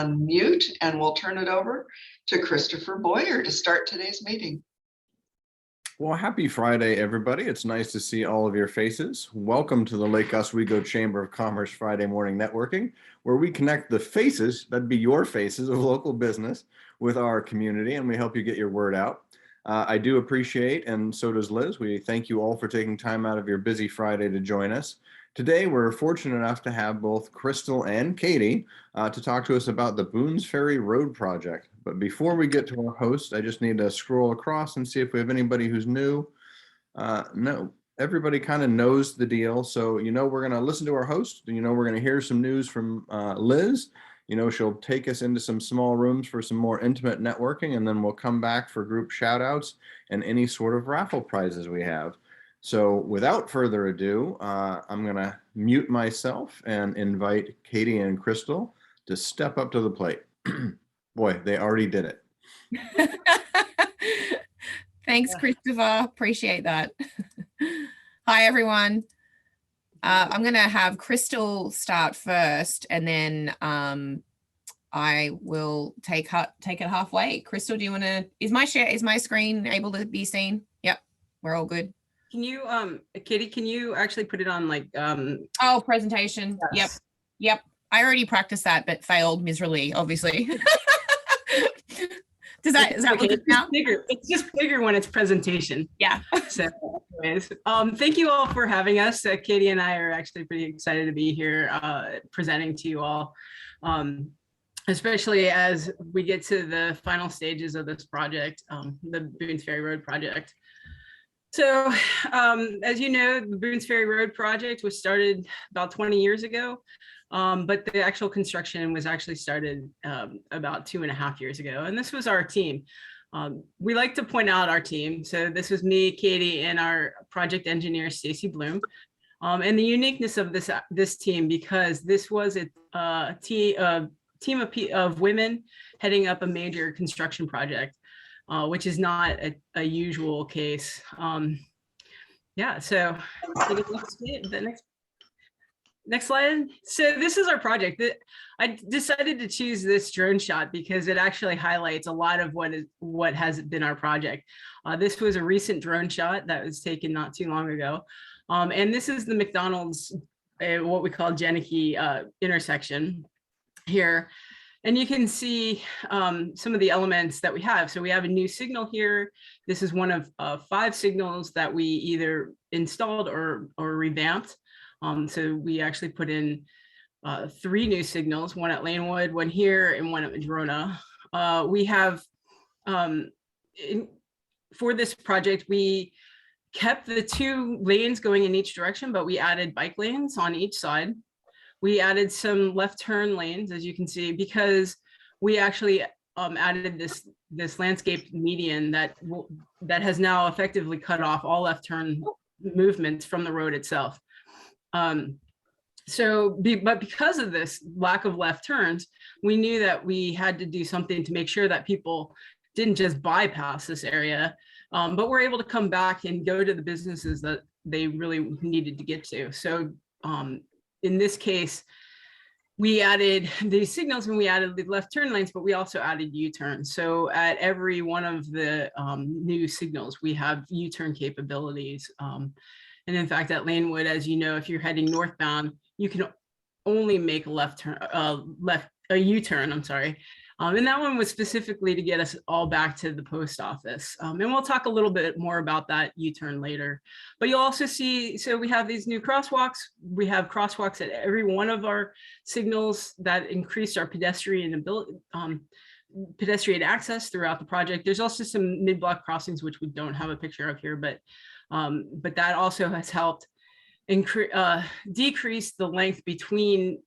unmute, and we'll turn it over to Christopher Boyer to start today's meeting. Well, happy Friday, everybody. It's nice to see all of your faces. Welcome to the Lake Oswego Chamber of Commerce Friday Morning Networking, where we connect the faces, that'd be your faces, of local business with our community, and we help you get your word out. I do appreciate, and so does Liz, we thank you all for taking time out of your busy Friday to join us. Today, we're fortunate enough to have both Cyrstal and Katy to talk to us about the Boones Ferry Road project. But before we get to our host, I just need to scroll across and see if we have anybody who's new. No, everybody kind of knows the deal. So, we're going to listen to our host. We're going to hear some news from Liz. She'll take us into some small rooms for some more intimate networking, and then we'll come back for group shout outs and any sort of raffle prizes we have. So without further ado, I'm going to mute myself and invite Katy and Cyrstal to step up to the plate. Boy, they already did it. Thanks, Christopher. Appreciate that. Hi, everyone. I'm going to have Cyrstal start first, and then I will take it halfway. Cyrstal, do you want to? Is my screen able to be seen? Yep, we're all good. Can you, Katy, can you actually put it on like oh, presentation? Yes. Yep. I already practiced that, but failed miserably, obviously. Is that okay, look now? It's just bigger when it's presentation. Yeah. So anyways, thank you all for having us. Katy and I are actually pretty excited to be here presenting to you all, especially as we get to the final stages of this project, the Boones Ferry Road project. So as you know, the Boones Ferry Road project was started about 20 years ago. But the actual construction was actually started about 2.5 years ago. And this was our team. We like to point out our team. So this was me, Katy, and our project engineer, Stacy Bloom. And the uniqueness of this team, because this was a team of women heading up a major construction project, which is not a usual case. Yeah, so the next slide. So this is our project. I decided to choose this drone shot because it actually highlights a lot of what has been our project. This was a recent drone shot that was taken not too long ago. And this is the McDonald's, what we call Genicky intersection here. And you can see some of the elements that we have. So we have a new signal here. This is one of 5 signals that we either installed or revamped. So we actually put in 3 new signals, one at Lanewood, one here, and one at Madrona. We have, for this project, we kept the 2 lanes going in each direction, but we added bike lanes on each side. We added some left turn lanes, as you can see, because we actually added this landscape median that has now effectively cut off all left turn movements from the road itself. But because of this lack of left turns, we knew that we had to do something to make sure that people didn't just bypass this area, but were able to come back and go to the businesses that they really needed to get to. So in this case, we added these signals and we added the left turn lanes, but we also added U-turns. So at every one of the new signals, we have U-turn capabilities. And in fact, at Lanewood, as you know, if you're heading northbound, you can only make a U-turn, I'm sorry. And that one was specifically to get us all back to the post office. And we'll talk a little bit more about that U-turn later. But you'll also see, so we have these new crosswalks. We have crosswalks at every one of our signals that increase our pedestrian access throughout the project. There's also some mid-block crossings, which we don't have a picture of here, but that also has helped decrease the length between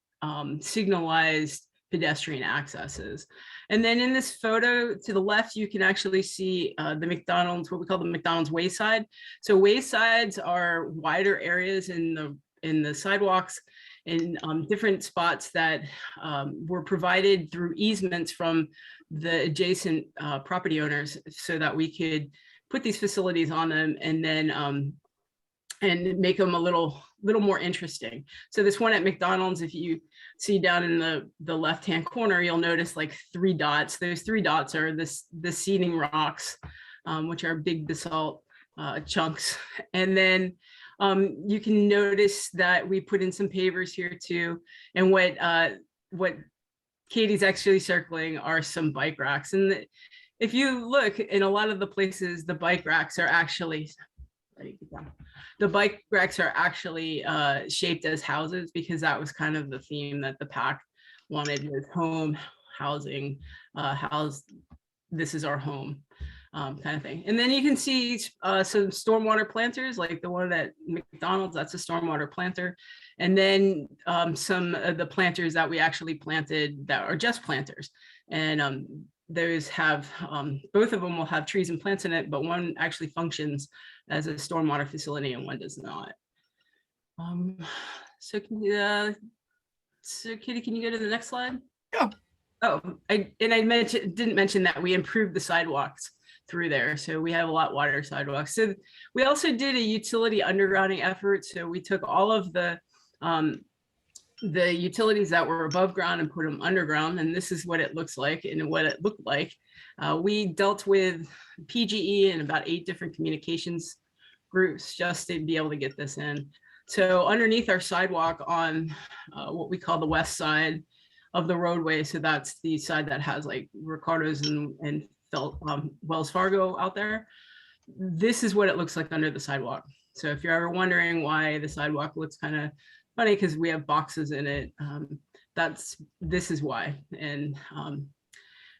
signalized pedestrian accesses. And then in this photo to the left, you can actually see the McDonald's, what we call the McDonald's wayside. So waysides are wider areas in the sidewalks in different spots that were provided through easements from the adjacent property owners so that we could put these facilities on them and then and make them a little more interesting. So this one at McDonald's, if you see down in the left-hand corner, you'll notice like 3 dots. Those 3 dots are the seeding rocks, which are big basalt chunks. And then you can notice that we put in some pavers here too. And what Katy's actually circling are some bike racks. And if you look in a lot of the places, the bike racks are actually, shaped as houses, because that was kind of the theme that the pack wanted, was home, housing, this is our home, kind of thing. And then you can see some stormwater planters, like the one at McDonald's, that's a stormwater planter. And then some of the planters that we actually planted that are just planters. And those have, both of them will have trees and plants in it, but one actually functions as a stormwater facility and one does not. So Katy, can you go to the next slide? Yeah. Oh, I didn't mention that we improved the sidewalks through there. So we have a lot wider sidewalks. So we also did a utility undergrounding effort. So we took all of the utilities that were above ground and put them underground. And this is what it looks like and what it looked like. We dealt with PGE and about 8 different communications groups just to be able to get this in. So underneath our sidewalk on what we call the west side of the roadway, so that's the side that has like Ricardo's and Wells Fargo out there, this is what it looks like under the sidewalk. So if you're ever wondering why the sidewalk looks kind of funny, because we have boxes in it, this is why. And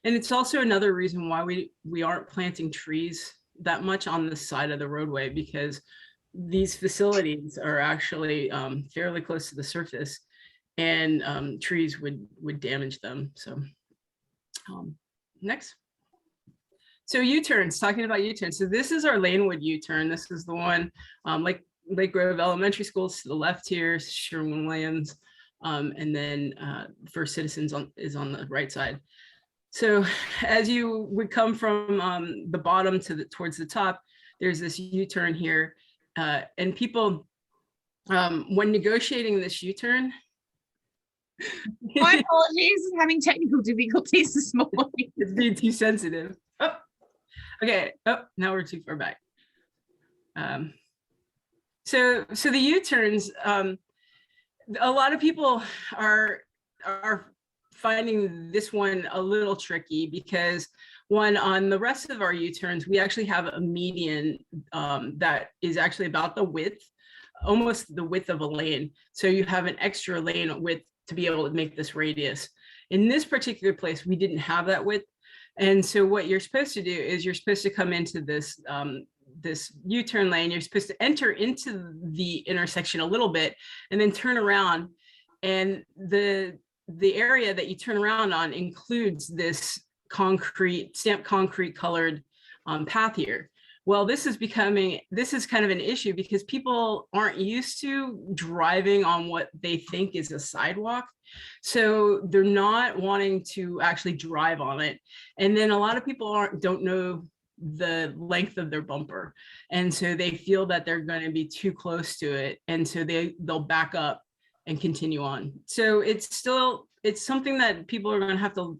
it's also another reason why we aren't planting trees that much on the side of the roadway, because these facilities are actually fairly close to the surface, and trees would damage them. So next. So U-turns, talking about U-turns. So this is our Lanewood U-turn. This is the one like Lake Grove Elementary Schools to the left here, Sherwin-Williams, and then First Citizens is on the right side. So as you would come from the bottom towards the top, there's this U-turn here, and people, when negotiating this U-turn. My apologies, having technical difficulties this morning. It's being too sensitive. Oh, okay. Oh, now we're too far back. So the U-turns, a lot of people are finding this one a little tricky, because one, on the rest of our U-turns, we actually have a median that is actually about the width, almost the width of a lane. So you have an extra lane width to be able to make this radius. In this particular place, we didn't have that width. And so what you're supposed to do is you're supposed to come into this this U-turn lane. You're supposed to enter into the intersection a little bit and then turn around. And the area that you turn around on includes this stamped concrete colored path here. Well, this is kind of an issue, because people aren't used to driving on what they think is a sidewalk. So they're not wanting to actually drive on it. And then a lot of people don't know the length of their bumper. And so they feel that they're going to be too close to it. And so they'll back up and continue on. So it's something that people are going to have to,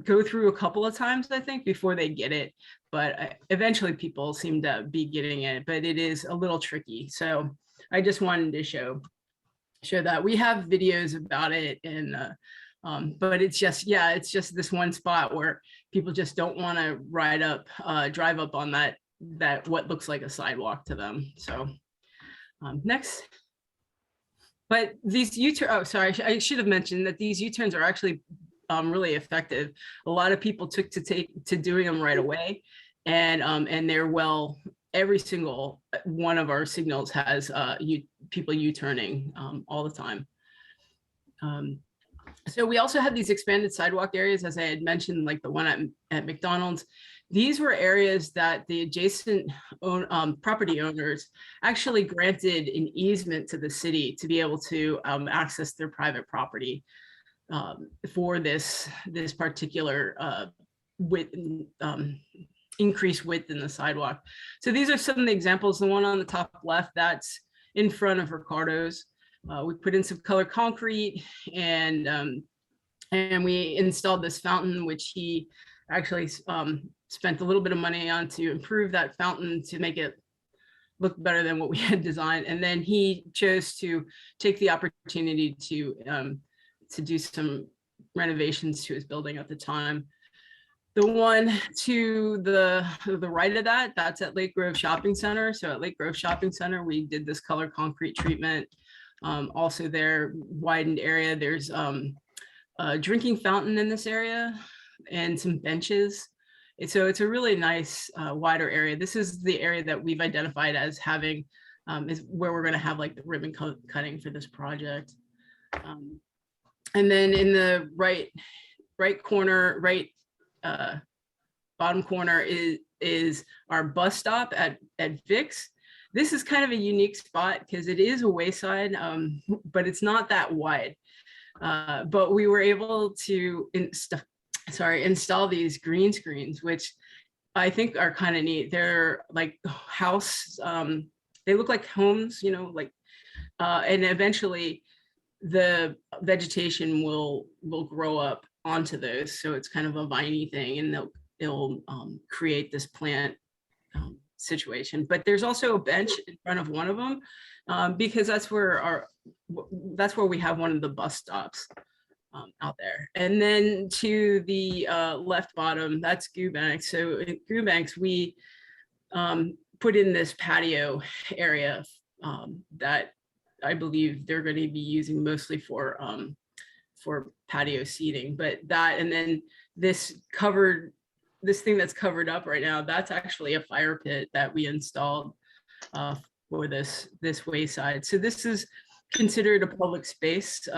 go through a couple of times, I think, before they get it. But eventually people seem to be getting it, but it is a little tricky. So I just wanted to show that we have videos about it. And but it's just this one spot where people just don't want to drive up on that what looks like a sidewalk to them. So next. But these U-turns, I should have mentioned that these U-turns are actually really effective. A lot of people took to doing them right away, and they're every single one of our signals has people U-turning all the time. So we also have these expanded sidewalk areas, as I had mentioned, like the one at McDonald's. These were areas that the adjacent property owners actually granted an easement to the city to be able to access their private property for this particular increase width in the sidewalk. So these are some of the examples. The one on the top left, that's in front of Ricardo's. We put in some colored concrete, and we installed this fountain, which he actually spent a little bit of money on to improve that fountain to make it look better than what we had designed. And then he chose to take the opportunity to do some renovations to his building at the time. The one to the right of that, that's at Lake Grove Shopping Center. So at Lake Grove Shopping Center, we did this color concrete treatment. Also there, widened area. There's a drinking fountain in this area and some benches. And so it's a really nice wider area. This is the area that we've identified as having, is where we're gonna have like the ribbon cutting for this project. And then in the right corner, bottom corner is our bus stop at Vic's. This is kind of a unique spot because it is a wayside, but it's not that wide. But we were able to install these green screens, which I think are kind of neat. They're like house, they look like homes, you know, like, and eventually the vegetation will grow up onto those. So it's kind of a viney thing, and it'll create this plant situation. But there's also a bench in front of one of them, because that's where we have one of the bus stops out there. And then to the left bottom, that's Goobanks. So in Goobanks, we put in this patio area that I believe they're going to be using mostly for patio seating. But that, and then this thing that's covered up right now, that's actually a fire pit that we installed for this wayside. So this is considered a public space,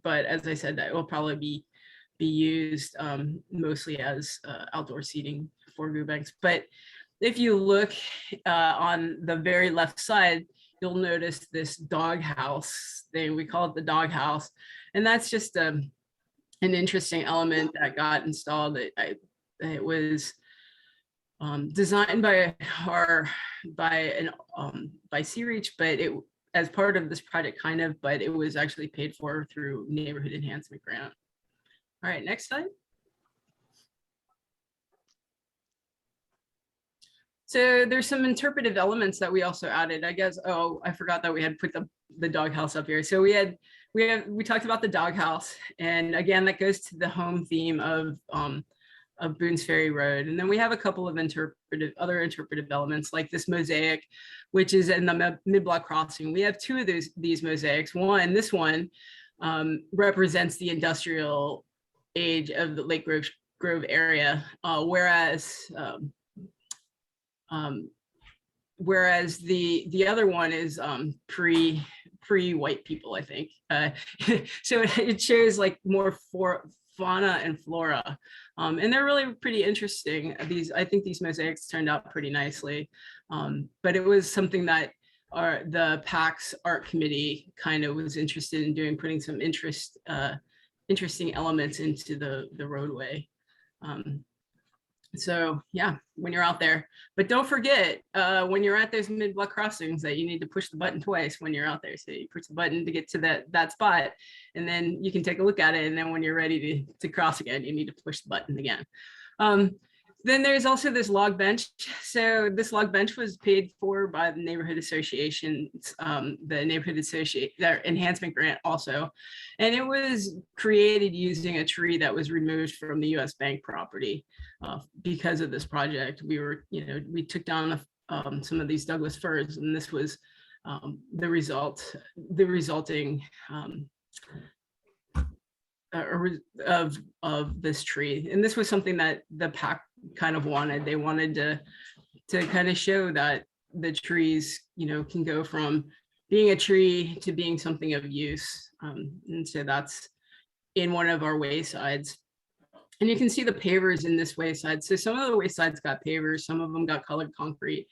but as I said, that will probably be used mostly as outdoor seating for Goobanks. But if you look on the very left side, you'll notice this doghouse thing. We call it the doghouse, and that's just an interesting element that got installed. It was designed by C-Reach, but it as part of this project, kind of, but it was actually paid for through neighborhood enhancement grant. All right, next slide. So there's some interpretive elements that we also added. I guess, oh, I forgot that we had put the doghouse up here. So we talked about the doghouse, and again, that goes to the home theme of Boones Ferry Road. And then we have a couple of other interpretive elements, like this mosaic, which is in the mid-block crossing. We have two of these mosaics. This one represents the industrial age of the Lake Grove area, whereas the other one is pre-white people, I think. So it shows like more fauna and flora, and they're really pretty interesting. I think these mosaics turned out pretty nicely, but it was something that the PAX art committee kind of was interested in doing, putting some interesting elements into the roadway. So yeah, when you're out there, but don't forget when you're at those mid-block crossings that you need to push the button twice when you're out there. So you push the button to get to that spot, and then you can take a look at it. And then when you're ready to cross again, you need to push the button again. Then there's also this log bench. So this log bench was paid for by the neighborhood association, the neighborhood association, their enhancement grant also. And it was created using a tree that was removed from the US Bank property. Because of this project, we took down some of these Douglas firs, and this was the resulting of this tree. And this was something that the PAC kind of wanted. They wanted to kind of show that the trees, can go from being a tree to being something of use. And so that's in one of our waysides. And you can see the pavers in this wayside. So some of the waysides got pavers, some of them got colored concrete.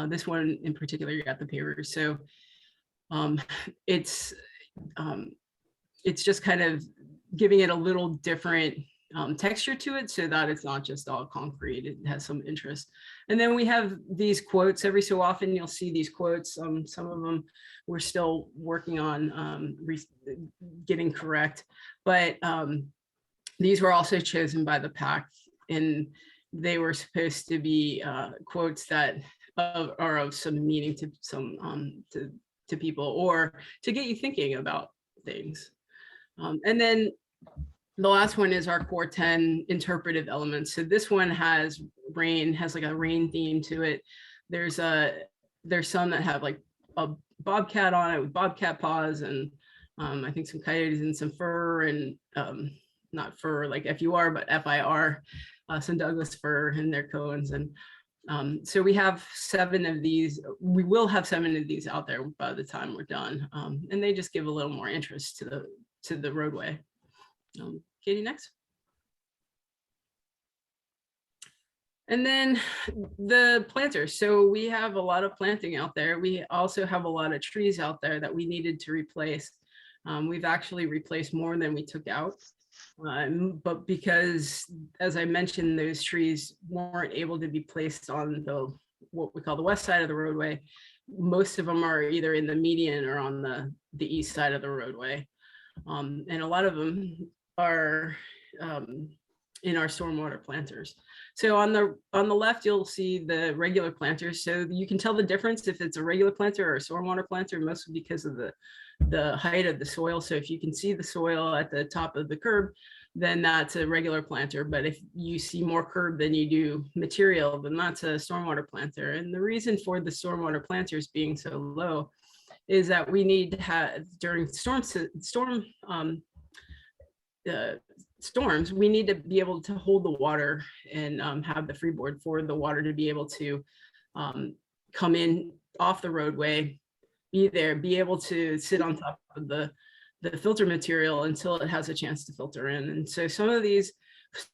This one in particular got the pavers. So it's just kind of giving it a little different texture to it so that it's not just all concrete. It has some interest. And then we have these quotes. Every so often you'll see these quotes. Some of them we're still working on getting correct, but these were also chosen by the pack, and they were supposed to be quotes that are of some meaning to some to people, or to get you thinking about things. And then the last one is our core 10 interpretive elements. So this one has rain, has like a rain theme to it. There's some that have like a bobcat on it with bobcat paws, and I think some coyotes and some fur, and not fur like FUR, but FIR, some Douglas fir and their cones. And so we have 7 of these. We will have 7 of these out there by the time we're done, and they just give a little more interest to the roadway. Katie, next. And then the planters. So we have a lot of planting out there. We also have a lot of trees out there that we needed to replace. We've actually replaced more than we took out. But because, as I mentioned, those trees weren't able to be placed on what we call the west side of the roadway, most of them are either in the median or on the east side of the roadway. And a lot of them are in our stormwater planters. So on the left, you'll see the regular planters. So you can tell the difference if it's a regular planter or a stormwater planter, mostly because of the height of the soil. So if you can see the soil at the top of the curb, then that's a regular planter. But if you see more curb than you do material, then that's a stormwater planter. And the reason for the stormwater planters being so low is that we need to have, during storms, we need to be able to hold the water and have the freeboard for the water to be able to come in off the roadway, be there, be able to sit on top of the filter material until it has a chance to filter in. And so some of these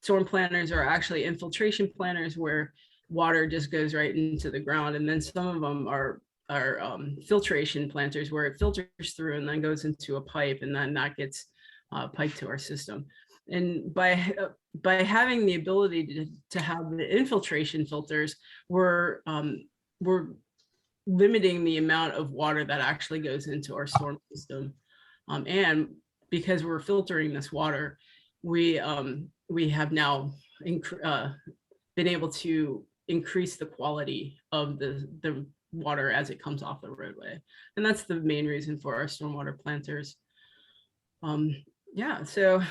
storm planters are actually infiltration planters where water just goes right into the ground. And then some of them are filtration planters where it filters through and then goes into a pipe, and then that gets piped to our system. And by having the ability to have the infiltration filters, we're limiting the amount of water that actually goes into our storm system. And because we're filtering this water, we have now been able to increase the quality of the water as it comes off the roadway. And that's the main reason for our stormwater planters. Yeah, so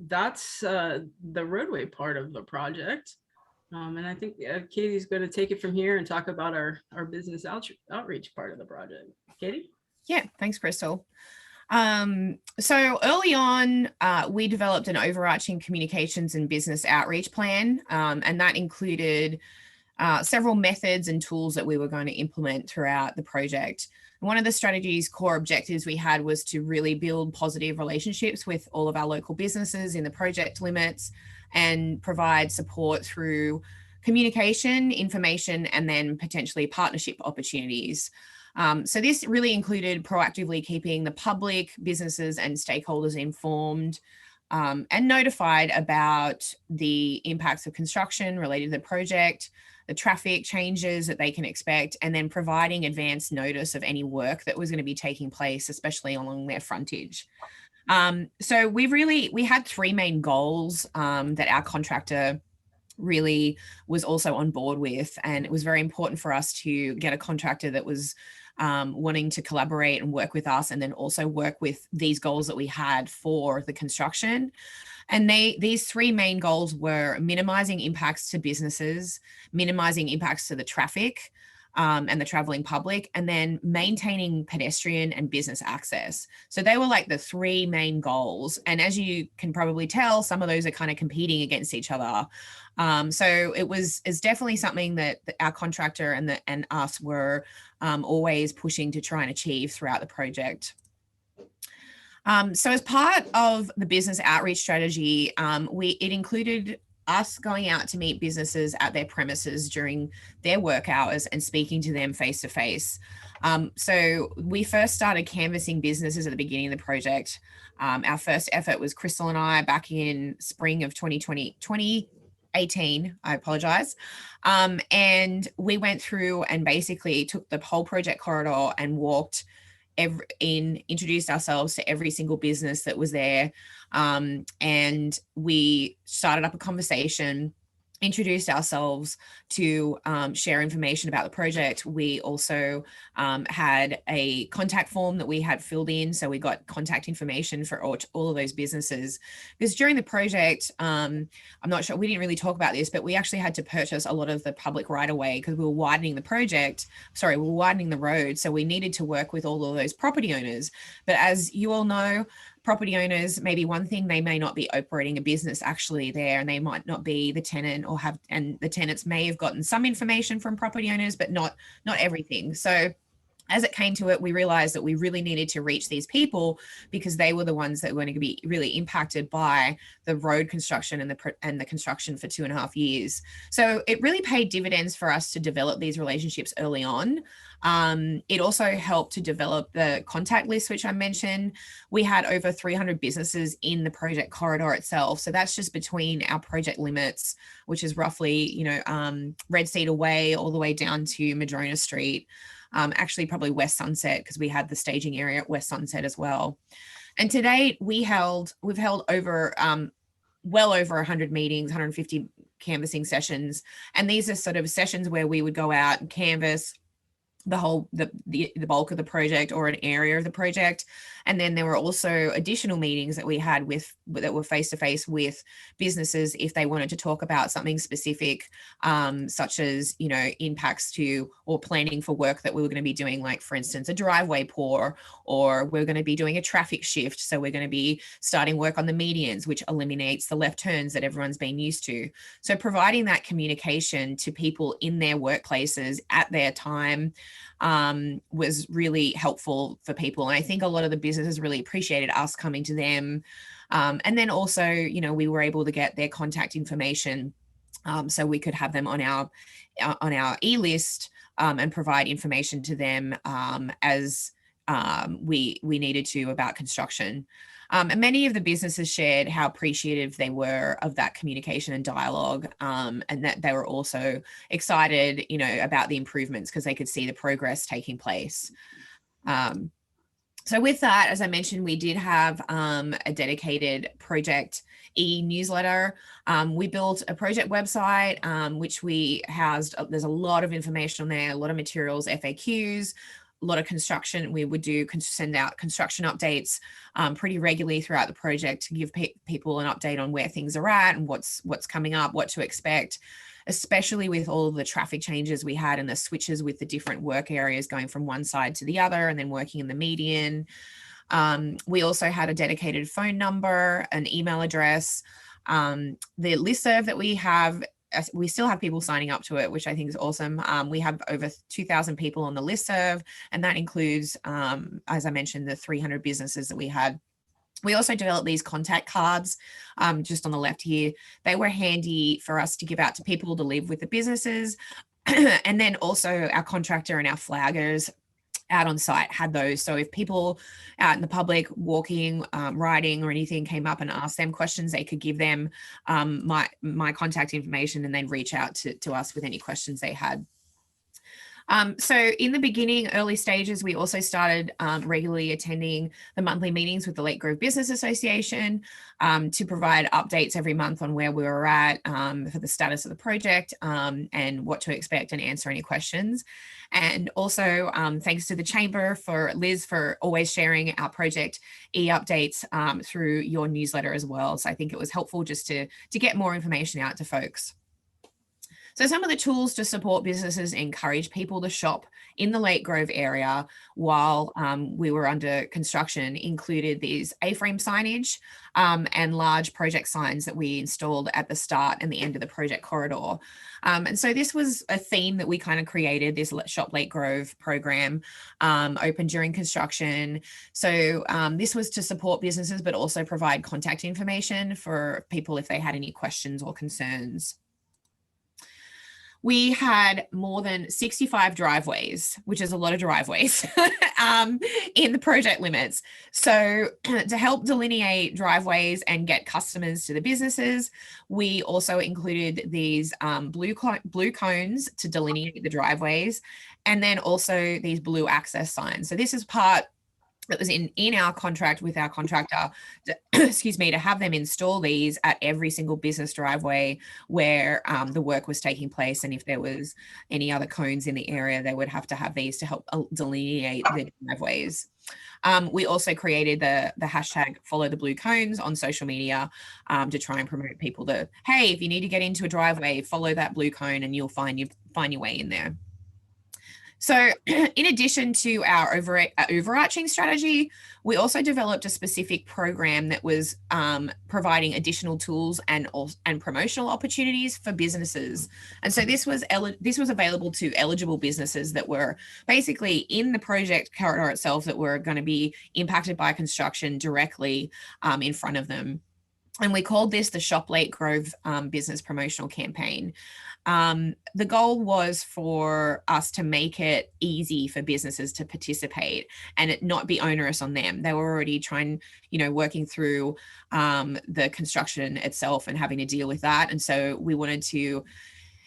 that's the roadway part of the project. And I think Katie's going to take it from here and talk about our business outreach part of the project. Katie? Yeah, thanks, Crystal. So early on, we developed an overarching communications and business outreach plan, and that included several methods and tools that we were going to implement throughout the project. One of the strategy's core objectives we had was to really build positive relationships with all of our local businesses in the project limits and provide support through communication, information, and then potentially partnership opportunities. So this really included proactively keeping the public, businesses, and stakeholders informed and notified about the impacts of construction related to the project, the traffic changes that they can expect, and then providing advance notice of any work that was going to be taking place, especially along their frontage. So we had 3 main goals that our contractor really was also on board with, and it was very important for us to get a contractor that was wanting to collaborate and work with us, and then also work with these goals that we had for the construction. And these 3 main goals were minimizing impacts to businesses, minimizing impacts to the traffic and the traveling public, and then maintaining pedestrian and business access. So they were like the 3 main goals. And as you can probably tell, some of those are kind of competing against each other. So it's definitely something that our contractor and us were always pushing to try and achieve throughout the project. So as part of the business outreach strategy, it included us going out to meet businesses at their premises during their work hours and speaking to them face to face. So we first started canvassing businesses at the beginning of the project. Our first effort was Cyrstal and I back in spring of 2018, I apologize. And we went through and basically took the whole project corridor and walked introduced ourselves to every single business that was there. And we started up a conversation, introduced ourselves to share information about the project. We also had a contact form that we had filled in. So we got contact information for all of those businesses. Because during the project, I'm not sure, we didn't really talk about this, but we actually had to purchase a lot of the public right of way because we were widening the road. So we needed to work with all of those property owners. But as you all know, property owners, maybe one thing, they may not be operating a business actually there, and they might not be the tenant and the tenants may have gotten some information from property owners, but not everything. So as it came to it, we realized that we really needed to reach these people because they were the ones that were going to be really impacted by the road construction and the construction for 2.5 years. So it really paid dividends for us to develop these relationships early on. It also helped to develop the contact list, which I mentioned. We had over 300 businesses in the project corridor itself. So that's just between our project limits, which is roughly, Red Cedar Way all the way down to Madrona Street. Actually probably West Sunset, because we had the staging area at West Sunset as well. And to date, we've held over well over 100 meetings, 150 canvassing sessions. And these are sort of sessions where we would go out and canvass the bulk of the project or an area of the project. And then there were also additional meetings that we had that were face-to-face with businesses if they wanted to talk about something specific, such as, impacts to or planning for work that we were going to be doing, like for instance, a driveway pour, or we're going to be doing a traffic shift. So we're going to be starting work on the medians, which eliminates the left turns that everyone's been used to. So providing that communication to people in their workplaces at their time was really helpful for people. And I think a lot of the businesses really appreciated us coming to them. And then also, we were able to get their contact information so we could have them on our e-list and provide information to them as we needed to about construction. And many of the businesses shared how appreciative they were of that communication and dialogue, and that they were also excited, about the improvements because they could see the progress taking place. So with that, as I mentioned, we did have a dedicated project e-newsletter. We built a project website, which we housed. There's a lot of information on there, a lot of materials, FAQs, a lot of construction. We would send out construction updates pretty regularly throughout the project to give people an update on where things are at and what's coming up, what to expect, especially with all of the traffic changes we had and the switches with the different work areas going from one side to the other and then working in the median. We also had a dedicated phone number, an email address. The listserv that we still have people signing up to it, which I think is awesome. We have over 2,000 people on the listserv, and that includes, as I mentioned, the 300 businesses that we had. We also developed these contact cards just on the left here. They were handy for us to give out to people to live with the businesses. And then also our contractor and our flaggers out on site had those. So if people out in the public walking, riding or anything came up and asked them questions, they could give them my contact information and they'd reach out to us with any questions they had. So in the beginning, early stages, we also started regularly attending the monthly meetings with the Lake Grove Business Association to provide updates every month on where we were at for the status of the project and what to expect and answer any questions. And also thanks to the Chamber for Liz for always sharing our project e-updates through your newsletter as well. So I think it was helpful just to get more information out to folks. So some of the tools to support businesses encourage people to shop in the Lake Grove area while we were under construction included these A-frame signage and large project signs that we installed at the start and the end of the project corridor. And so this was a theme that we kind of created, this Shop Lake Grove program, open during construction. So this was to support businesses, but also provide contact information for people if they had any questions or concerns. We had more than 65 driveways, which is a lot of driveways, in the project limits. So to help delineate driveways and get customers to the businesses, we also included these blue cones to delineate the driveways, and then also these blue access signs. So this is part that was in our contract with our contractor, excuse me, to have them install these at every single business driveway where the work was taking place. And if there was any other cones in the area, they would have to have these to help delineate the driveways. We also created the hashtag follow the blue cones on social media to try and promote people that, hey, if you need to get into a driveway, follow that blue cone and you'll find your way in there. So in addition to our overarching strategy, we also developed a specific program that was providing additional tools and promotional opportunities for businesses. And so this was available to eligible businesses that were basically in the project corridor itself that were going to be impacted by construction directly in front of them. And we called this the Shop Lake Grove Business Promotional Campaign. The goal was for us to make it easy for businesses to participate and it not be onerous on them. They were already working through the construction itself and having to deal with that. And so we wanted to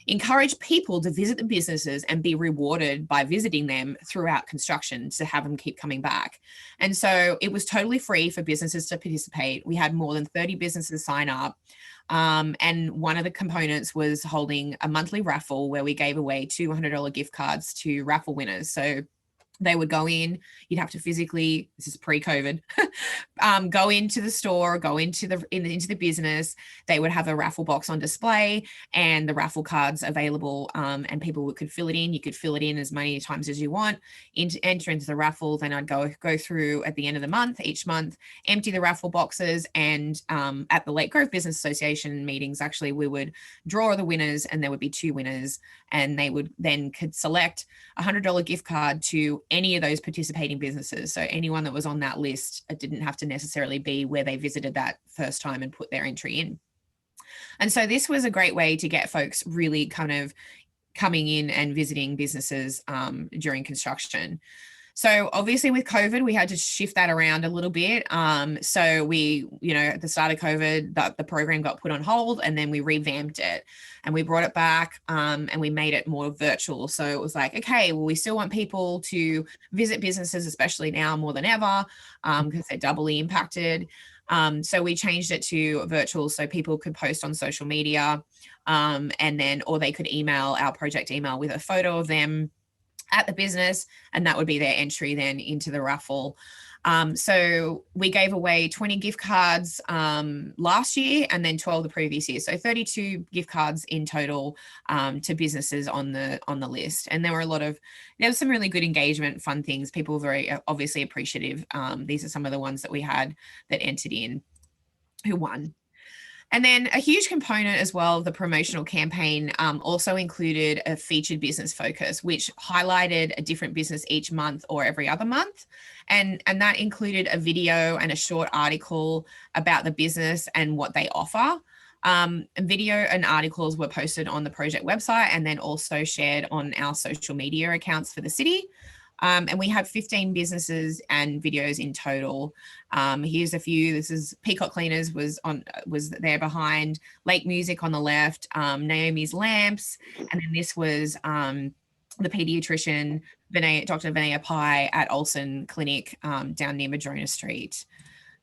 encourage people to visit the businesses and be rewarded by visiting them throughout construction to have them keep coming back. And so it was totally free for businesses to participate. We had more than 30 businesses sign up. And one of the components was holding a monthly raffle where we gave away $200 gift cards to raffle winners. So they would go in, you'd have to physically, this is pre-COVID, go into the store, go into the business. They would have a raffle box on display and the raffle cards available, and people could fill it in. You could fill it in as many times as you want, enter into the raffle. Then I'd go through at the end of the month, each month, empty the raffle boxes. And at the Lake Grove Business Association meetings, actually, we would draw the winners and there would be 2 winners and they would then could select a $100 gift card to any of those participating businesses. So anyone that was on that list, it didn't have to necessarily be where they visited that first time and put their entry in. And so this was a great way to get folks really kind of coming in and visiting businesses during construction. So obviously with COVID, we had to shift that around a little bit. So we, at the start of COVID, the program got put on hold and then we revamped it and we brought it back and we made it more virtual. So it was like, okay, well, we still want people to visit businesses, especially now more than ever, because they're doubly impacted. So we changed it to virtual so people could post on social media or they could email our project email with a photo of them at the business, and that would be their entry then into the raffle. So we gave away 20 gift cards last year and then 12 the previous year. So 32 gift cards in total to businesses on the list. And there was some really good engagement, fun things. People were very obviously appreciative. These are some of the ones that we had that entered in who won. And then a huge component as well of the promotional campaign also included a featured business focus, which highlighted a different business each month or every other month. And that included a video and a short article about the business and what they offer. Video and articles were posted on the project website and then also shared on our social media accounts for the city. And we had 15 businesses and videos in total. Here's a few. This is Peacock Cleaners was there behind, Lake Music on the left, Naomi's Lamps, and then this was the pediatrician Dr. Vinaya Pai at Olsen Clinic down near Madrona Street.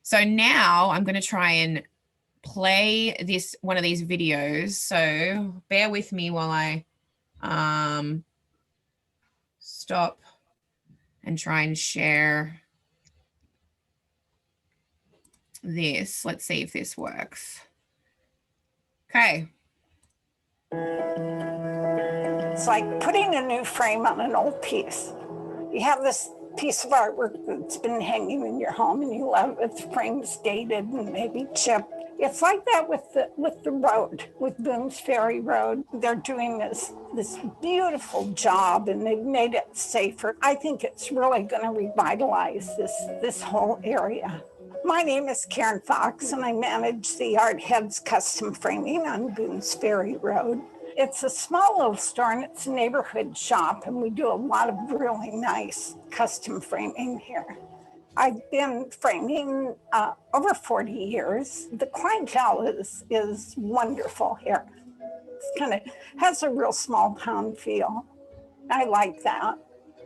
So now I'm going to try and play one of these videos. So bear with me while I stop and try and share this. Let's see if this works. Okay. It's like putting a new frame on an old piece. You have this piece of artwork that's been hanging in your home and you love it. The frame's dated and maybe chipped. It's like that with the road, with Boones Ferry Road. They're doing this beautiful job and they've made it safer. I think it's really going to revitalize this whole area. My name is Karen Fox and I manage the Art Heads Custom Framing on Boones Ferry Road. It's a small little store and it's a neighborhood shop and we do a lot of really nice custom framing here. I've been framing over 40 years. The clientele is wonderful here. It's kind of has a real small town feel. I like that,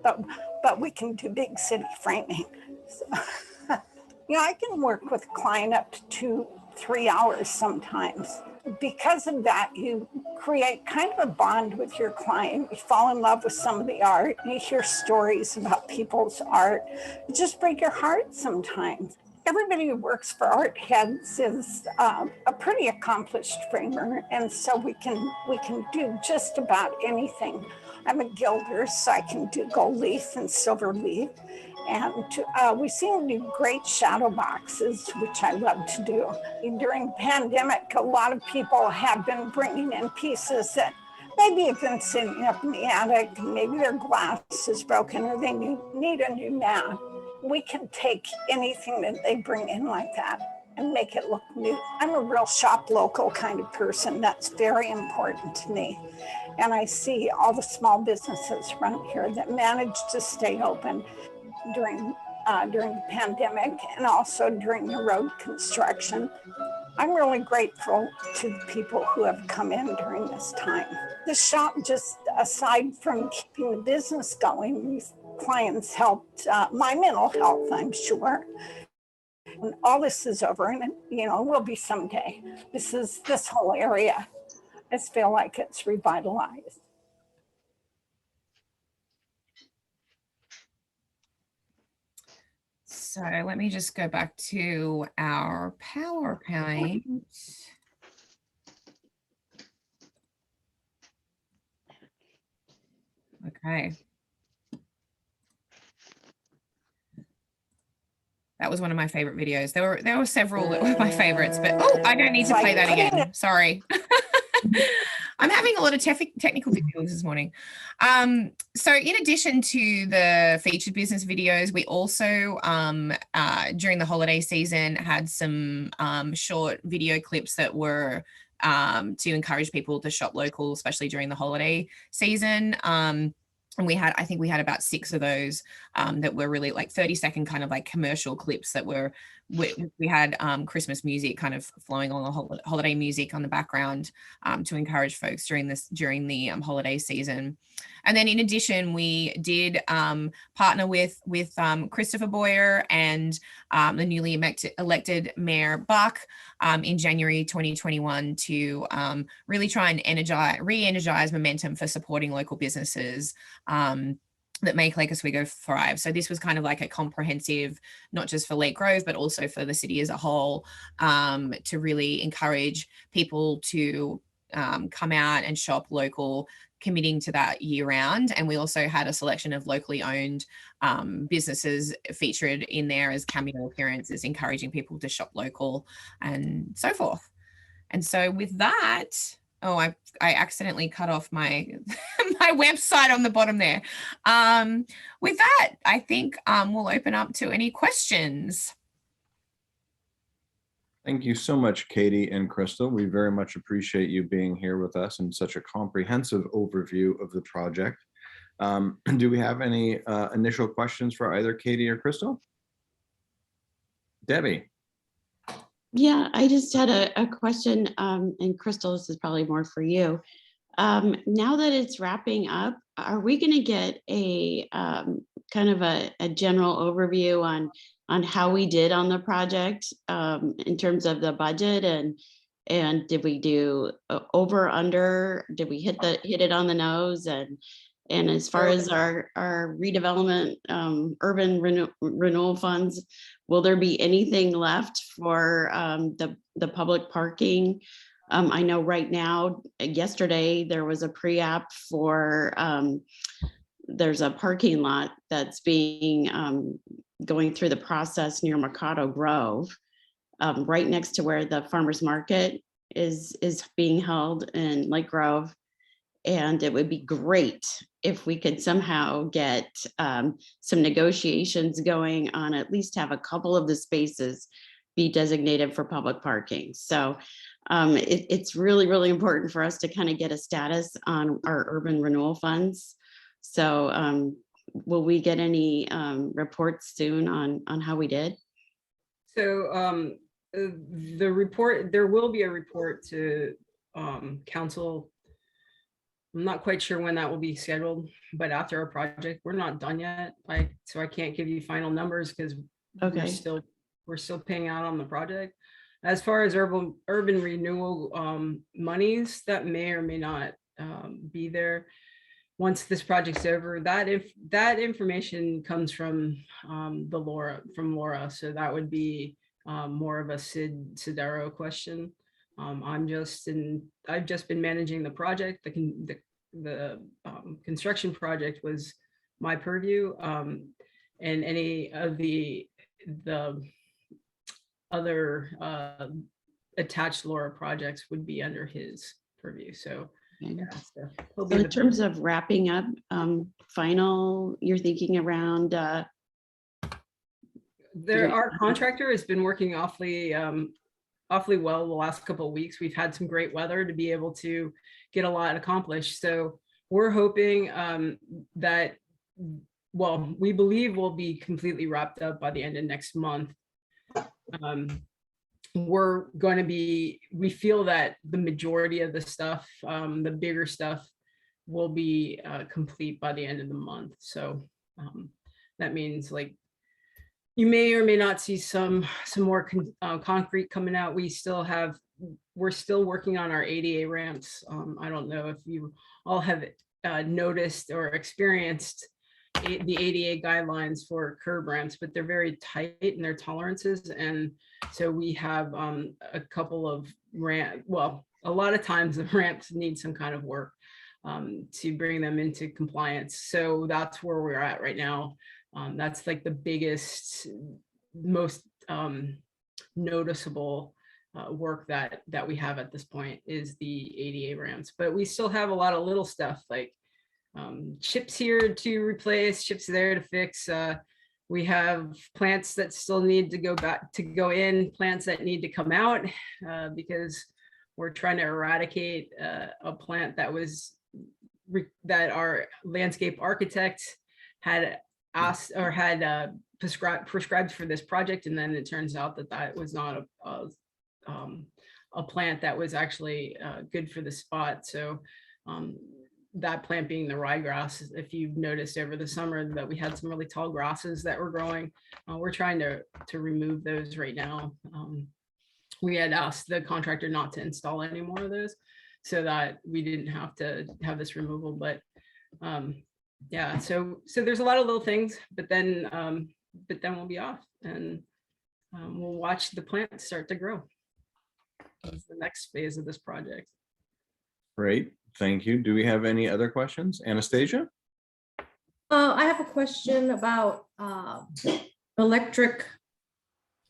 but we can do big city framing. So, I can work with a client up to 2-3 hours sometimes. Because of that, you create kind of a bond with your client. You fall in love with some of the art. You hear stories about people's art. It just breaks your heart sometimes. Everybody who works for Art Heads is a pretty accomplished framer, and so we can do just about anything. I'm a gilder, so I can do gold leaf and silver leaf. And we seem to do great shadow boxes, which I love to do. During the pandemic, a lot of people have been bringing in pieces that maybe have been sitting up in the attic, maybe their glass is broken or they need a new mat. We can take anything that they bring in like that and make it look new. I'm a real shop local kind of person. That's very important to me. And I see all the small businesses around here that manage to stay open during the pandemic and also during the road construction. I'm really grateful to the people who have come in during this time. The shop, just aside from keeping the business going, these clients helped my mental health, I'm sure. And all this is over and it will be someday. This whole area, I just feel like it's revitalized. So let me just go back to our PowerPoint. Okay. That was one of my favorite videos. There were several that were my favorites, but oh, I don't need to play that again. Sorry. I'm having a lot of technical difficulties this morning. So in addition to the featured business videos, we also, during the holiday season, had some short video clips that were to encourage people to shop local, especially during the holiday season. And I think we had about 6 of those that were really like 30-second kind of like commercial clips that were, we had Christmas music kind of flowing on the holiday music on the background to encourage folks during the holiday season. And then in addition, we did partner with Christopher Boyer and the newly elected Mayor Buck in January 2021 to really try and re-energize momentum for supporting local businesses that make Lake Oswego thrive. So this was kind of like a comprehensive, not just for Lake Grove, but also for the city as a whole, to really encourage people to come out and shop local, committing to that year round. And we also had a selection of locally owned businesses featured in there as cameo appearances, encouraging people to shop local and so forth. And so with that, oh, I accidentally cut off my my website on the bottom there. With that, I think we'll open up to any questions. Thank you so much, Katie and Crystal. We very much appreciate you being here with us and such a comprehensive overview of the project. Do we have any initial questions for either Katie or Crystal? Debbie. Yeah, I just had a question, and Crystal, this is probably more for you. Now that it's wrapping up, are we going to get a kind of a general overview on how we did on the project in terms of the budget, and did we do over, under, did we hit it on the nose, and as far as our redevelopment urban renewal funds, will there be anything left for the public parking I know right now, yesterday, there was a pre-app for, there's a parking lot that's being, going through the process near Mercado Grove, right next to where the farmer's market is being held in Lake Grove. And it would be great if we could somehow get some negotiations going on, at least have a couple of the spaces be designated for public parking. So it's really, really important for us to kind of get a status on our urban renewal funds. So will we get any reports soon on how we did? So the report, there will be a report to council. I'm not quite sure when that will be scheduled, but after our project, we're not done yet. So I can't give you final numbers because we're still paying out on the project. As far as urban renewal monies, that may or may not be there once this project's over. That information comes from Laura. So that would be more of a Sidaro question. I've just been managing the project. The construction project was my purview, and any of the other attached Laura projects would be under his purview. So, yeah, so in terms of wrapping up, final, you're thinking around. Our contractor has been working awfully well the last couple of weeks. We've had some great weather to be able to get a lot accomplished. So we're hoping that, well, we believe we'll be completely wrapped up by the end of next month. We feel that the majority of the stuff, the bigger stuff, will be complete by the end of the month. So that means, like, you may or may not see some more concrete coming out. We're still working on our ADA ramps. I don't know if you all have noticed or experienced the ADA guidelines for curb ramps, but they're very tight in their tolerances. And so we have a couple of a lot of times the ramps need some kind of work to bring them into compliance. So that's where we're at right now. That's like the biggest, most noticeable work that we have at this point is the ADA ramps. But we still have a lot of little stuff like chips here to replace, chips there to fix. We have plants that still need to go in, plants that need to come out because we're trying to eradicate a plant that our landscape architect had asked or had prescribed for this project, and then it turns out that was not a plant that was actually good for the spot. So that plant being the ryegrass, if you've noticed over the summer that we had some really tall grasses that were growing, we're trying to remove those right now. We had asked the contractor not to install any more of those so that we didn't have to have this removal, but yeah, so there's a lot of little things, but then we'll be off and we'll watch the plant start to grow. That's the next phase of this project. Great, thank you. Do we have any other questions? Anastasia? I have a question about electric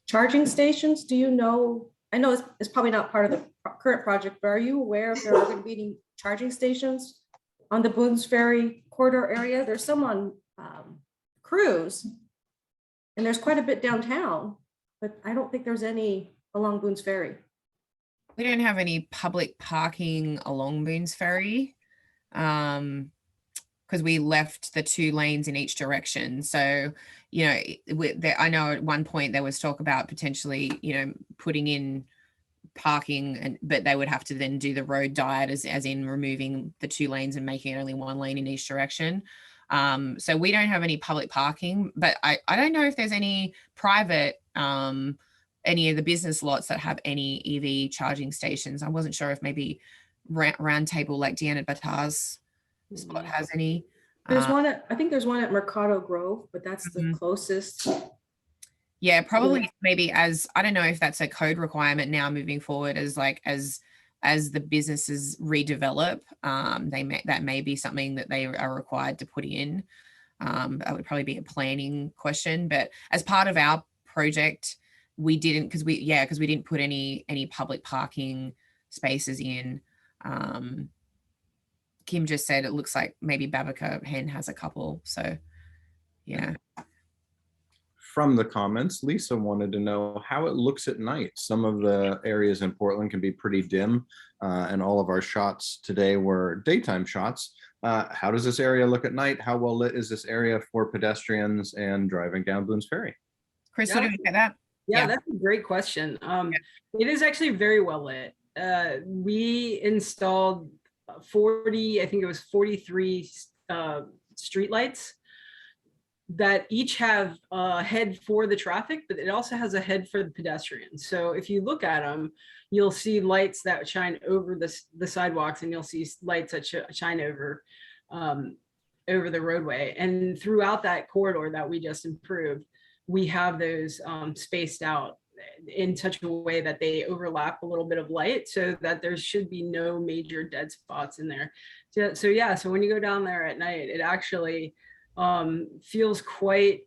charging stations. Do you know, I know it's probably not part of the current project, but are you aware if there are going to be any charging stations on the Boones Ferry corridor area? There's some on Cruise, and there's quite a bit downtown, but I don't think there's any along Boones Ferry. We don't have any public parking along Boones Ferry because we left the 2 lanes in each direction. So, you know, I know at one point there was talk about potentially, you know, putting in parking, but they would have to then do the road diet as in removing the 2 lanes and making it only 1 lane in each direction. So we don't have any public parking, but I don't know if there's any private, any of the business lots that have any EV charging stations. I wasn't sure if maybe Round Table, like Deanna Batar's spot has any. There's one I think there's one at Mercado Grove, but that's the closest. Yeah, probably maybe I don't know if that's a code requirement now moving forward as as the businesses redevelop, that may be something that they are required to put in. That would probably be a planning question, but as part of our project, we didn't, because we didn't put any public parking spaces in. Kim just said it looks like maybe Babica Hen has a couple. So yeah. From the comments, Lisa wanted to know how it looks at night. Some of the areas in Portland can be pretty dim, and all of our shots today were daytime shots. How does this area look at night? How well lit is this area for pedestrians and driving down Boones Ferry? Crystal, do you get that? Yeah, that's a great question. It is actually very well lit. We installed 40, I think it was 43 streetlights that each have a head for the traffic, but it also has a head for the pedestrians. So if you look at them, you'll see lights that shine over the sidewalks, and you'll see lights that shine over the roadway. And throughout that corridor that we just improved, we have those spaced out in such a way that they overlap a little bit of light, so that there should be no major dead spots in there. So when you go down there at night, it actually feels quite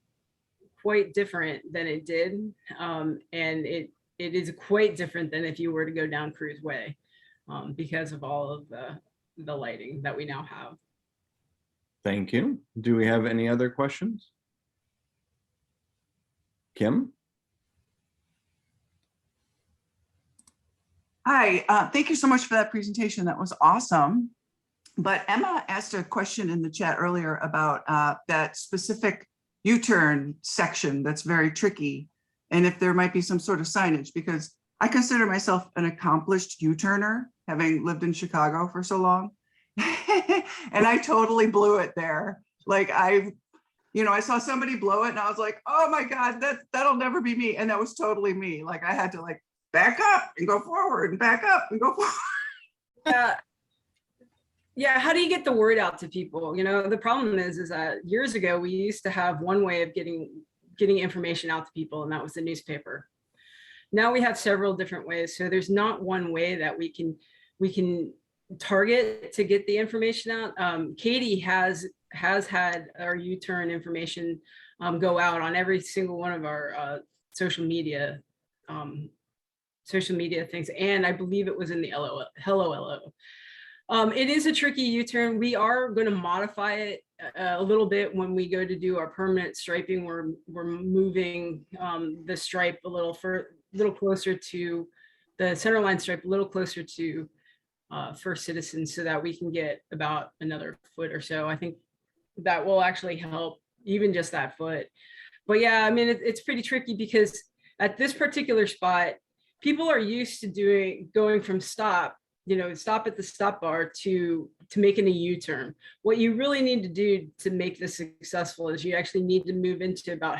different than it did, and it is quite different than if you were to go down Cruise Way, because of all of the lighting that we now have. Thank you. Do we have any other questions? Kim? Hi, thank you so much for that presentation. That was awesome. But Emma asked a question in the chat earlier about that specific U-turn section that's very tricky, and if there might be some sort of signage, because I consider myself an accomplished U-turner, having lived in Chicago for so long. And I totally blew it there. Like I saw somebody blow it and I was like, oh my God, that'll never be me. And that was totally me. Like I had to like back up and go forward and back up and go forward. Yeah, how do you get the word out to people? The problem is that years ago we used to have one way of getting information out to people, and that was the newspaper. Now we have several different ways, so there's not one way that we can target to get the information out. Katy has had our U-turn information go out on every single one of our social media things, and I believe it was in the Hello. It is a tricky U-turn. We are going to modify it a little bit when we go to do our permanent striping. We're moving the stripe a little closer to the centerline stripe, a little closer to First Citizens, so that we can get about another foot or so. I think that will actually help, even just that foot. But yeah, I mean, it's pretty tricky because at this particular spot, people are used to going from stop at the stop bar to making a U-turn. What you really need to do to make this successful is you actually need to move into about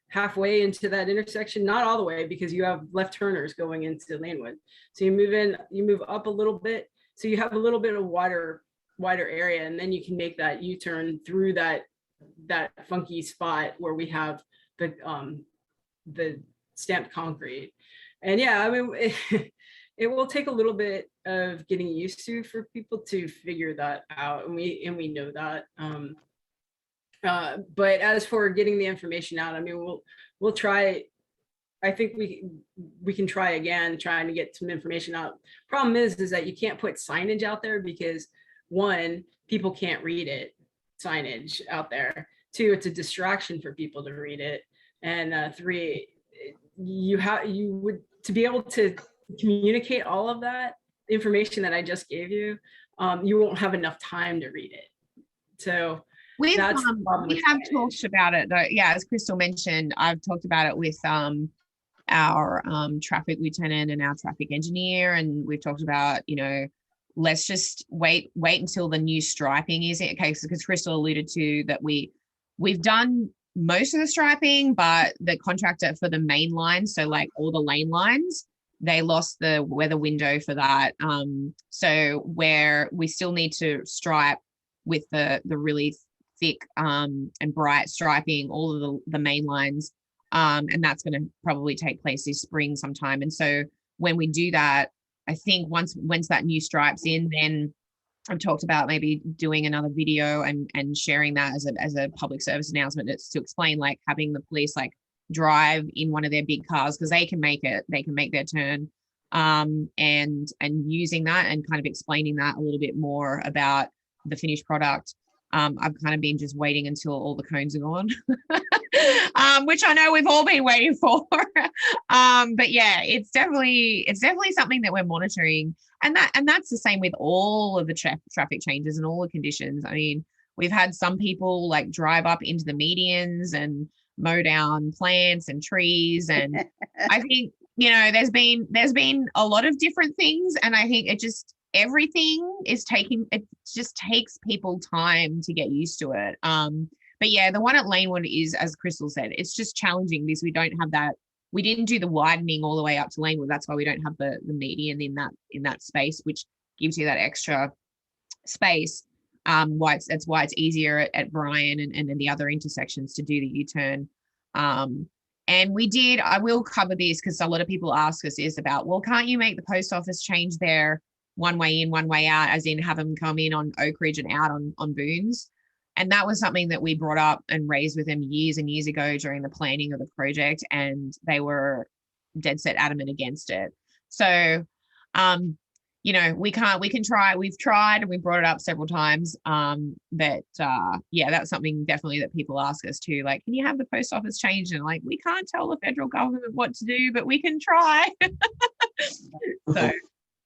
halfway into that intersection, not all the way, because you have left turners going into Lanewood. So you move up a little bit, so you have a little bit of wider area, and then you can make that U-turn through that funky spot where we have the stamped concrete. And yeah, I mean, it will take a little bit of getting used to for people to figure that out, and we know that. But as for getting the information out, I mean, we'll try. I think we can try again, trying to get some information out. Problem is that you can't put signage out there because, one, people can't read it, signage out there. Two, it's a distraction for people to read it. And three, you would, to be able to communicate all of that information that I just gave you, you won't have enough time to read it. So we have talked about it though. Yeah, as Crystal mentioned, I've talked about it with our traffic lieutenant and our traffic engineer, and we've talked about, let's just wait until the new striping is in case, because Crystal alluded to that we've done most of the striping, but the contractor for the main line, so like all the lane lines, they lost the weather window for that. So where we still need to stripe with the really thick and bright striping, all of the main lines. And that's going to probably take place this spring sometime. And so when we do that, I think once that new stripe's in, then I've talked about maybe doing another video and sharing that as a public service announcement. It's to explain, like, having the police like drive in one of their big cars, because they can make their turn, and using that and kind of explaining that a little bit more about the finished product. I've kind of been just waiting until all the cones are gone, which I know we've all been waiting for. But yeah, it's definitely something that we're monitoring, and that's the same with all of the traffic changes and all the conditions. I mean, we've had some people like drive up into the medians and mow down plants and trees, and I think, you know, there's been a lot of different things, and I think it just takes people time to get used to it. But yeah, the one at Lanewood is, as Crystal said, it's just challenging because we didn't do the widening all the way up to Lanewood. That's why we don't have the median in that space, which gives you that extra space. That's why it's easier at Bryan and then the other intersections to do the U-turn. And I will cover this because a lot of people ask us is about, well, can't you make the post office change their one way in, one way out, as in have them come in on Oak Ridge and out on Boones? And that was something that we brought up and raised with them years and years ago during the planning of the project, and they were dead set adamant against it. So, you know, we can try. We've tried and we brought it up several times. But yeah, that's something definitely that people ask us to, like, can you have the post office changed? And like, we can't tell the federal government what to do, but we can try. So.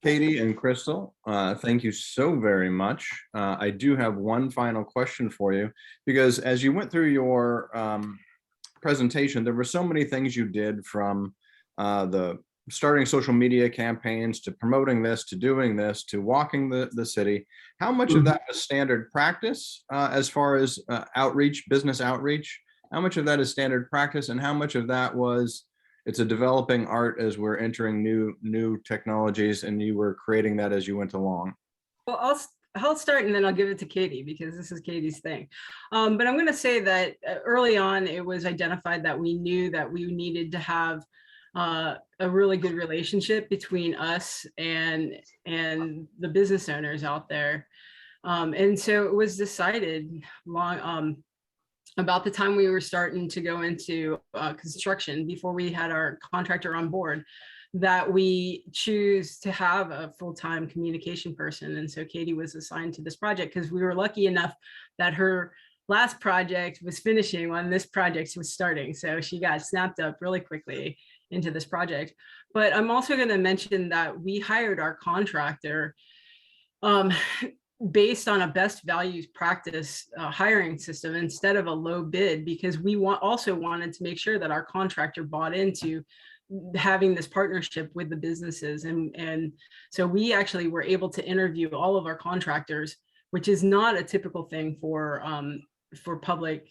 Katy and Crystal, thank you so very much. I do have one final question for you, because as you went through your presentation, there were so many things you did, from the starting social media campaigns to promoting this, to doing this, to walking the city. How much of that was standard practice as far as outreach, business outreach? How much of that is standard practice, and how much of that was, it's a developing art as we're entering new technologies, and you were creating that as you went along? Well, I'll start and then I'll give it to Katy, because this is Katy's thing. But I'm going to say that early on, it was identified that we knew that we needed to have a really good relationship between us and the business owners out there. And so it was decided about the time we were starting to go into construction, before we had our contractor on board, that we choose to have a full-time communication person. And so Katy was assigned to this project because we were lucky enough that her last project was finishing when this project was starting. So she got snapped up really quickly into this project. But I'm also going to mention that we hired our contractor based on a best values practice hiring system instead of a low bid, because we also wanted to make sure that our contractor bought into having this partnership with the businesses. And so we actually were able to interview all of our contractors, which is not a typical thing for public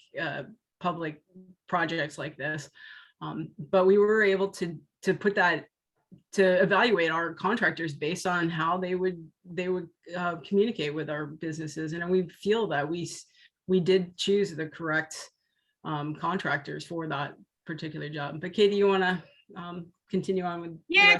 projects like this. But we were able to put that, to evaluate our contractors based on how they would communicate with our businesses. And we feel that we did choose the correct contractors for that particular job. But Katy, you want to continue on with? Yeah,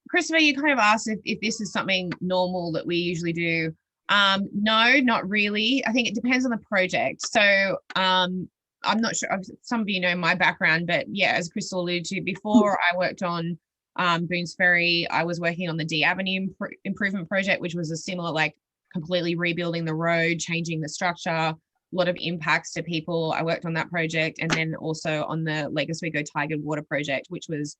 Christopher, you kind of asked if this is something normal that we usually do. No, not really. I think it depends on the project. So I'm not sure, some of you know my background, but yeah, as Crystal alluded to before, I worked on Boones Ferry. I was working on the D Avenue improvement project, which was a similar, like, completely rebuilding the road, changing the structure, a lot of impacts to people. I worked on that project, and then also on the Lake Oswego Tigered Water project, which was,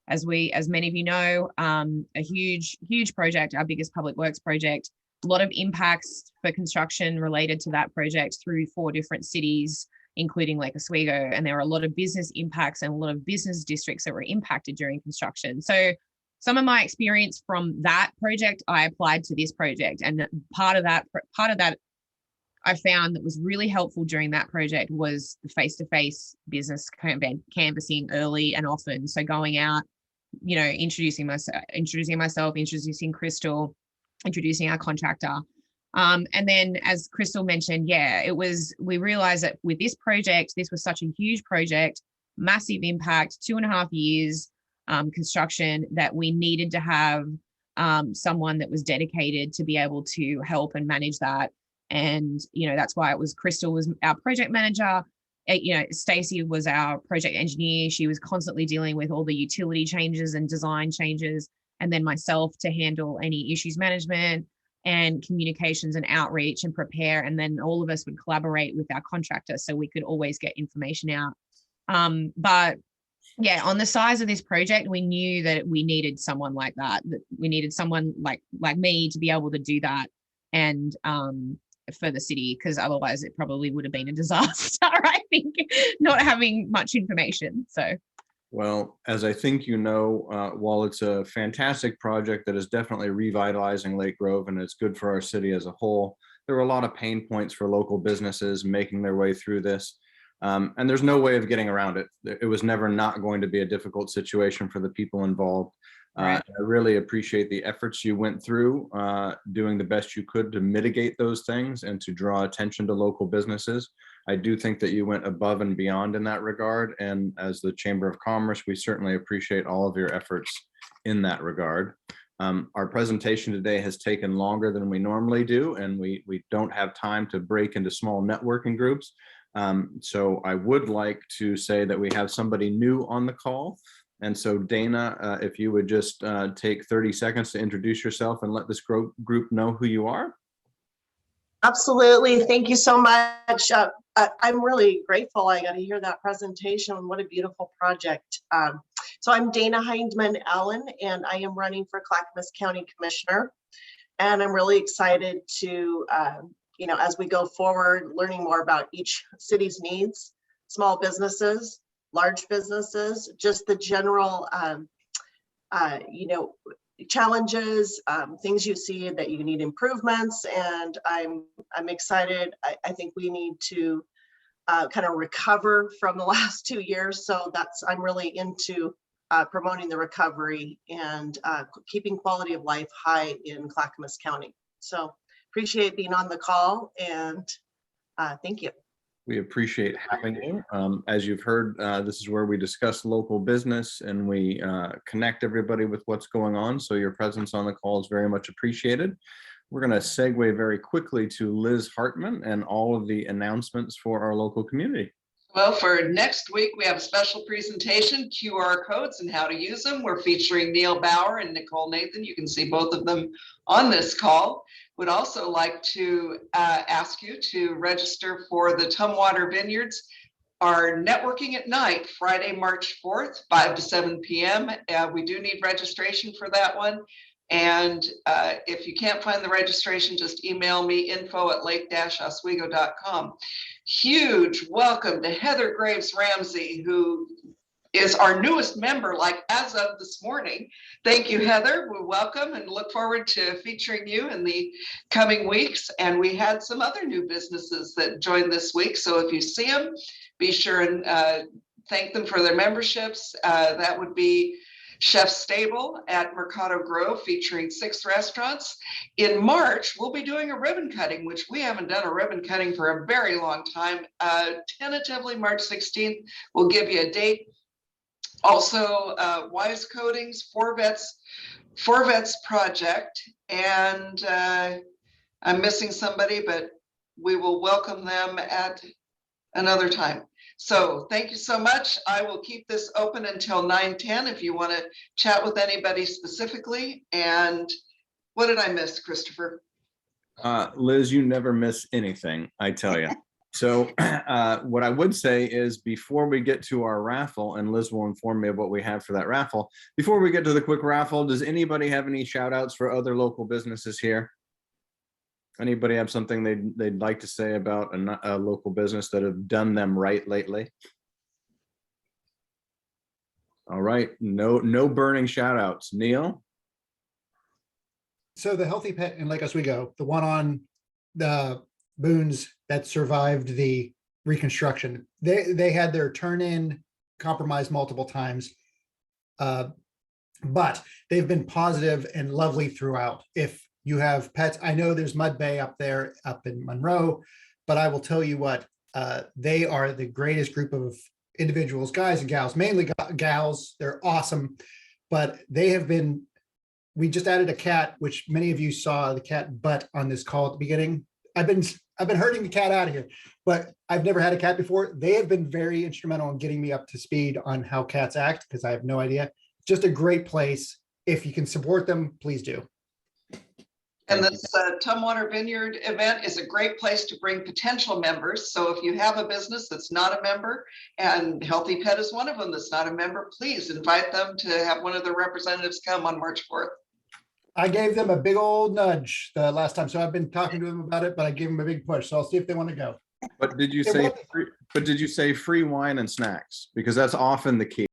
as many of you know, a huge project, our biggest public works project. A lot of impacts for construction related to that project through 4 different cities, including Lake Oswego, and there were a lot of business impacts and a lot of business districts that were impacted during construction. So some of my experience from that project I applied to this project, and part of that I found that was really helpful during that project was the face-to-face business canvassing early and often. So going out, you know, introducing myself, introducing Crystal, introducing our contractor. And then, as Crystal mentioned, yeah, we realized that with this project, this was such a huge project, massive impact, 2.5 years construction, that we needed to have someone that was dedicated to be able to help and manage that. And, that's why it was Crystal was our project manager. Stacey was our project engineer. She was constantly dealing with all the utility changes and design changes. And then myself to handle any issues management and communications and outreach and prepare. And then all of us would collaborate with our contractor so we could always get information out. But yeah, on the size of this project, we knew that we needed someone like that we needed someone like me to be able to do that. And for the city, because otherwise it probably would have been a disaster, I think, not having much information. So, well, as I think while it's a fantastic project that is definitely revitalizing Lake Grove and it's good for our city as a whole, there were a lot of pain points for local businesses making their way through this. And there's no way of getting around it. It was never not going to be a difficult situation for the people involved. Right. I really appreciate the efforts you went through, doing the best you could to mitigate those things and to draw attention to local businesses. I do think that you went above and beyond in that regard. And as the Chamber of Commerce, we certainly appreciate all of your efforts in that regard. Our presentation today has taken longer than we normally do, and we don't have time to break into small networking groups. So I would like to say that we have somebody new on the call. And so Dana, if you would just take 30 seconds to introduce yourself and let this group know who you are. Absolutely. Thank you so much. I'm really grateful I got to hear that presentation. What a beautiful project. So I'm Dana Hindman Allen, and I am running for Clackamas County Commissioner. And I'm really excited to, as we go forward, learning more about each city's needs, small businesses, large businesses, just the general, challenges, things you see that you need improvements. And I'm excited. I think we need to kind of recover from the last 2 years. So I'm really into promoting the recovery and keeping quality of life high in Clackamas County. So appreciate being on the call, and thank you. We appreciate having you. As you've heard, this is where we discuss local business and we connect everybody with what's going on. So your presence on the call is very much appreciated. We're going to segue very quickly to Liz Hartman and all of the announcements for our local community. Well, for next week, we have a special presentation, QR codes and how to use them. We're featuring Neil Bauer and Nicole Nathan. You can see both of them on this call. Would also like to ask you to register for the Tumwater Vineyards, our networking at night, Friday, March 4th, 5 to 7 p.m. We do need registration for that one. And if you can't find the registration, just email me info@lake-oswego.com. Huge welcome to Heather Graves Ramsey, who is our newest member, like as of this morning. Thank you, Heather. We welcome and look forward to featuring you in the coming weeks. And we had some other new businesses that joined this week. So if you see them, be sure and thank them for their memberships. That would be Chef's Stable at Mercado Grove, featuring 6 restaurants. In March, we'll be doing a ribbon cutting, which we haven't done a ribbon cutting for a very long time. Tentatively March 16th, we'll give you a date. Also, Wise Coatings, Four Vets Project, and I'm missing somebody, but we will welcome them at another time. So thank you so much. I will keep this open until 9:10 if you want to chat with anybody specifically. And what did I miss, Christopher? Liz, you never miss anything, I tell you. So what I would say is, before we get to our raffle, and Liz will inform me of what we have for that raffle, before we get to the quick raffle, does anybody have any shout outs for other local businesses here? Anybody have something they'd like to say about a local business that have done them right lately? All right, no burning shout outs. Neil? So the Healthy Pet in Lake Oswego, the one on the Boones that survived the reconstruction, they had their turn-in compromised multiple times, but they've been positive and lovely throughout. If you have pets, I know there's Mud Bay up there, up in Monroe, but I will tell you what, they are the greatest group of individuals, guys and gals, mainly gals. They're awesome, but they have been we just added a cat, which many of you saw the cat butt on this call at the beginning. I've been herding the cat out of here, but I've never had a cat before. They have been very instrumental in getting me up to speed on how cats act because I have no idea. Just a great place. If you can support them, please do. And this Tumwater Vineyard event is a great place to bring potential members. So if you have a business that's not a member, and Healthy Pet is one of them that's not a member, please invite them to have one of their representatives come on March 4th. I gave them a big old nudge the last time, so I've been talking to them about it, but I gave them a big push. So I'll see if they want to go. But did you They say? want- But did you say free wine and snacks? Because that's often the key.